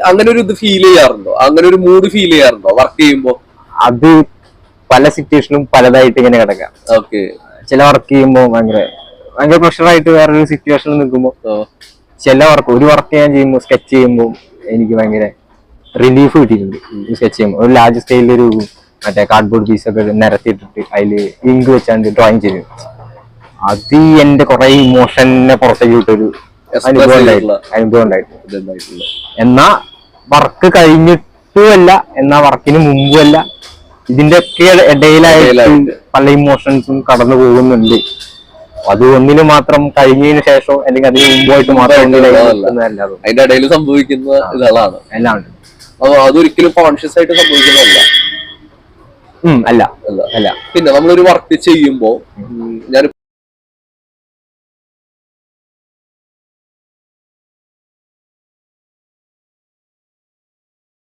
അങ്ങനെ ഒരു ഇത് ഫീൽ ചെയ്യാറുണ്ടോ? അങ്ങനെ ഒരു മൂഡ് ഫീൽ ചെയ്യാറുണ്ടോ വർക്ക് ചെയ്യുമ്പോ? അത് പല സിറ്റുവേഷനും പലതായിട്ട് ഇങ്ങനെ കിടക്കാം. ഓക്കെ. ചില വർക്ക് ചെയ്യുമ്പോ ഭയങ്കര പ്രഷറായിട്ട് വേറൊരു സിറ്റുവേഷനിൽ നിൽക്കുമ്പോ, ചില ഒരു വർക്ക് ഞാൻ ചെയ്യുമ്പോൾ സ്കെച്ച് ചെയ്യുമ്പോൾ എനിക്ക് ഭയങ്കര റിലീഫ് കിട്ടിയിട്ടുണ്ട്. സ്കെച്ച് ചെയ്യുമ്പോൾ ഒരു ലാർജ് സ്കെയിലിൽ ഒരു മറ്റേ കാർഡ്ബോർഡ് പീസൊക്കെ നിരത്തിയിട്ടിട്ട് അതില് ഇങ്ക് വെച്ചാണ്ട് ഡ്രോയിങ് ചെയ്തു, അത് എന്റെ കുറെ ഇമോഷനെ പുറത്തേക്ക് വിട്ടൊരു അനുഭവം ഉണ്ടായിട്ടുണ്ട്. എന്നാ വർക്ക് കഴിഞ്ഞിട്ടുമല്ല, എന്നാ വർക്കിന് മുമ്പുമല്ല, ഇതിന്റെ ഒക്കെ ഇടയിലായിട്ട് പല ഇമോഷൻസും കടന്നു പോകുന്നുണ്ട്. അത് ഒന്നിന് മാത്രം കഴിഞ്ഞതിന് ശേഷം അല്ലെങ്കിൽ അതിന് മുമ്പായിട്ട് മാത്രം അതിന്റെ ഇടയിൽ സംഭവിക്കുന്ന ഇതാണ് എല്ലാം. അതൊരിക്കലും കോൺഷ്യസ് ആയിട്ട് സംഭവിക്കുന്നതല്ല. അല്ല. പിന്നെ നമ്മളൊരു വർക്ക് ചെയ്യുമ്പോ ഞാൻ